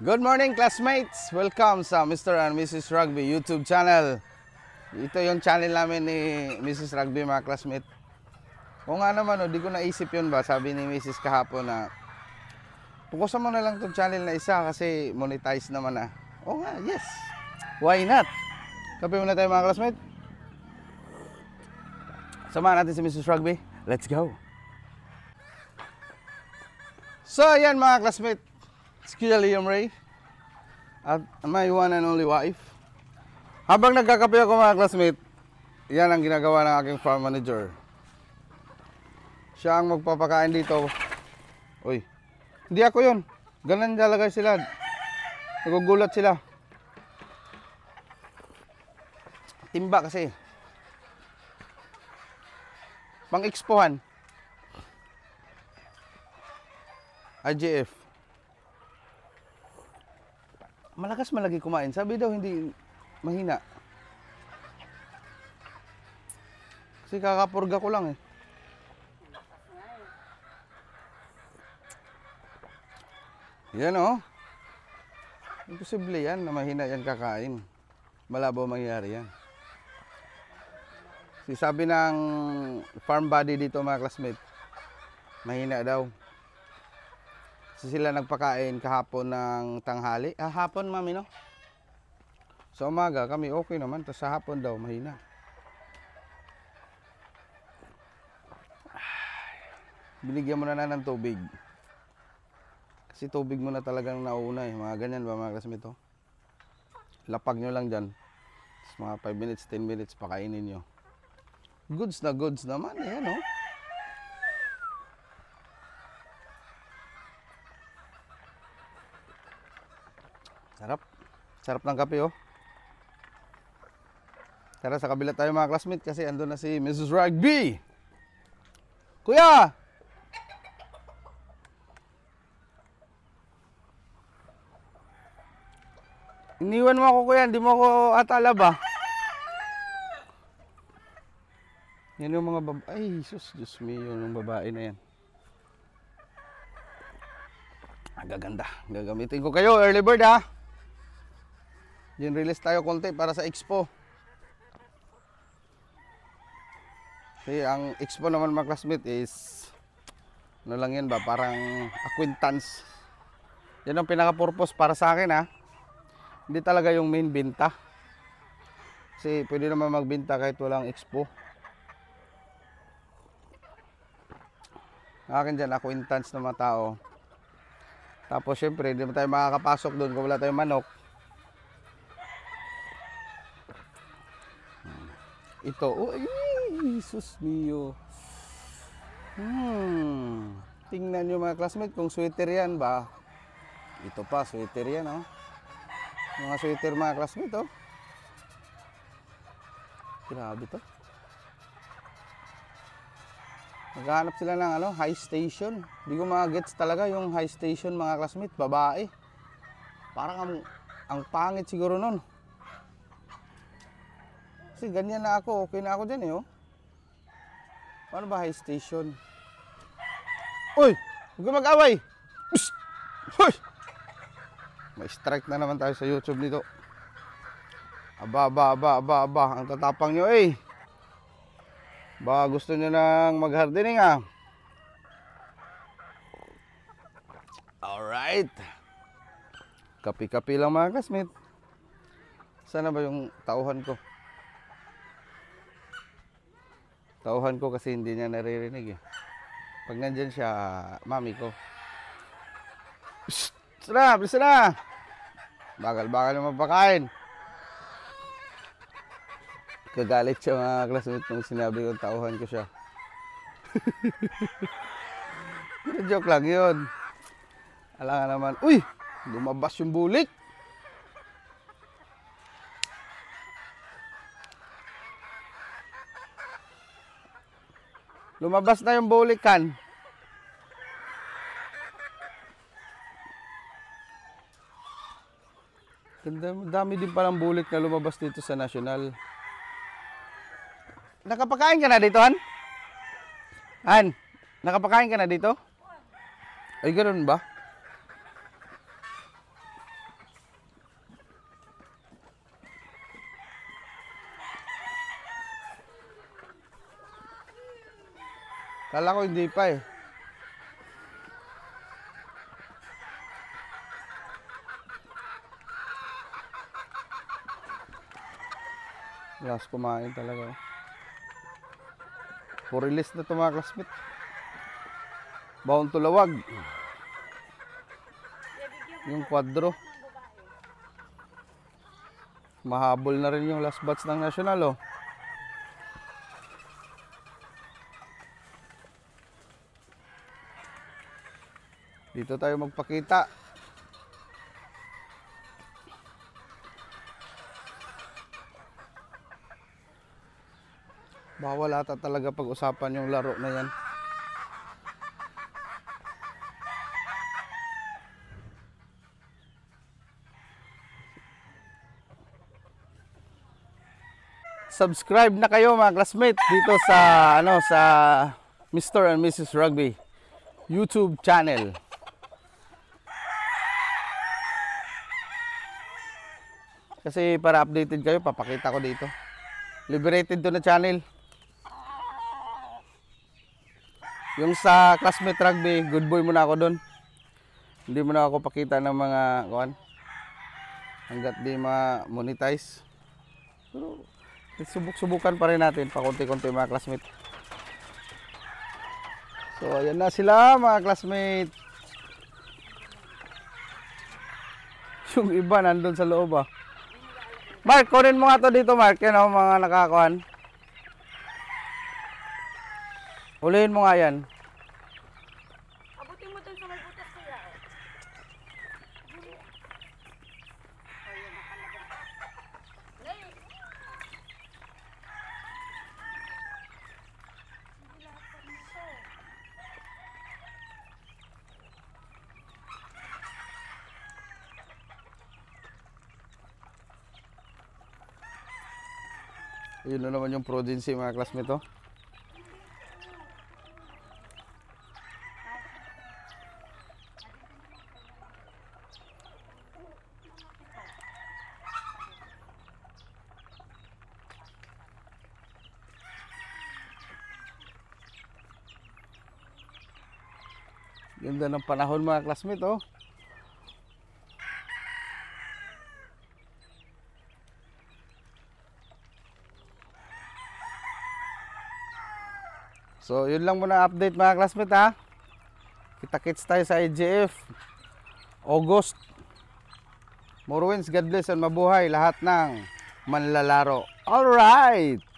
Good morning, classmates! Welcome sa Mr. and Mrs. Rugby YouTube channel. Ito yung channel namin ni Mrs. Rugby, mga classmates. O nga naman, di ko naisip yun ba? Sabi ni Mrs. kahapon na pukusan mo na lang itong channel na isa kasi monetize naman na. O nga, yes! Why not? Kape muna tayo, mga classmates. Samahan natin si Mrs. Rugby. Let's go! So, ayan mga classmates. It's Kuya Liam Ray at my one and only wife. Habang nagkakape ako, mga classmate, yan ang ginagawa ng aking farm manager. Siya ang magpapakain dito. Uy, hindi ako yun. Ganun talaga sila. Nagugulat sila. Timba kasi. Pang-expohan. IGF. Malakas malagi kumain. Sabi daw hindi mahina. Kasi kakapurga ko lang eh. Yan oh. Imposible yan na mahina yan kakain. Malabo mangyari yan. Si sabi ng farm body dito, mga classmates, mahina daw. Kasi sila nagpakain kahapon ng tanghali. Hapon, mami, no? Sa umaga, kami okay naman. Tapos sa hapon daw, mahina. Binigyan mo na ng tubig. Kasi tubig mo na talagang nauna eh. Mga ganyan ba, mga classmates, oh? Lapag nyo lang dyan. Tapos mga 5 minutes, 10 minutes, pakainin nyo. Goods na goods naman. Ayan, oh. Sarap. Sarap ng kape, oh. Tara, sa kabila tayo, mga classmates, kasi andun na si Mrs. Rugby. Kuya! Iniwan mo ako, kuya. Hindi mo ako atala ba? Yan yung mga babae. Ay, sus, Diyos me, yung babae na yan. Ang gaganda. Gagamitin ko kayo, early bird, ha? Yung release tayo konti para sa expo. Kasi ang expo naman, mga classmate, is ano lang yan ba, parang acquaintance. Yan ang pinaka-purpose para sa akin, ha. Hindi talaga yung main binta. Kasi pwede naman magbinta kahit walang expo. Akin dyan, acquaintance ng mga tao. Tapos syempre, hindi mo tayo makakapasok doon kung wala tayong manok. Ito, oh, ay, Jesus mio. Tingnan nyo, mga classmates, kung sweater yan ba. Ito pa, sweater yan, oh. Mga sweater, mga classmates, oh. Grabe to. Naghahanap sila ng ano, high station. Hindi ko ma-gets talaga yung high station, mga classmates, babae. Parang ang pangit siguro nun. Kasi ganyan na ako, okay na ako dyan eh, oh. Paano ba high station? Uy! Huwag ka mag-away! Psst! Uy! May strike na naman tayo sa YouTube nito. Aba. Ang tatapang nyo eh. Ba, gusto nyo nang mag-hardening, ah. Alright. Kapi-kapi lang, mga classmates. Sana ba yung tauhan ko? Tauhan ko kasi hindi niya naririnig eh. Pag nandyan siya, mami ko. Shhh! Bilis na! Bagal yung mapakain. Kagalit siya, mga classmates, nung sinabi ko tauhan ko siya. Joke lang yun. Alangan naman. Uy! Lumabas yung bulik. Lumabas na yung bulikan. Dami din palang bulik na lumabas dito sa National. Nakapakain ka na dito, Han? Han, nakapakain ka na dito? Ay, ganoon ba? Kala ko hindi pa eh. Last kumain talaga. For release na ito mga classmate. Baon tulawag. Yung kwadro. Mahabol na rin yung last batch ng national oh. Dito tayo magpakita. Bawal ata talaga pag-usapan yung laro na yan. Subscribe na kayo mga classmates dito sa sa Mr. and Mrs. Rugby YouTube channel. Kasi para updated kayo, papakita ko dito. Liberated to na channel. Yung sa Classmate Rugby, good boy muna ako doon. Hindi mo na ako pakita ng mga kuan. Hanggat di ma-monetize. Pero subuk-subukan pa rin natin pakunti-kunti mga classmate. So ayan na sila mga classmate. Yung iba nandun sa loob ah. Mark, kunin mo nga to dito Mark. Yan o mga nakakuan. Ulihin mo nga yan. Abutin mo dun sa may butas kuya. Yun na naman yung progeny mga classmate oh. Ganda ng panahon mga classmate oh. So yun lang muna update mga classmate ha. Kita-kits tayo sa IGF August. More wins, God bless and mabuhay lahat ng manlalaro. Alright!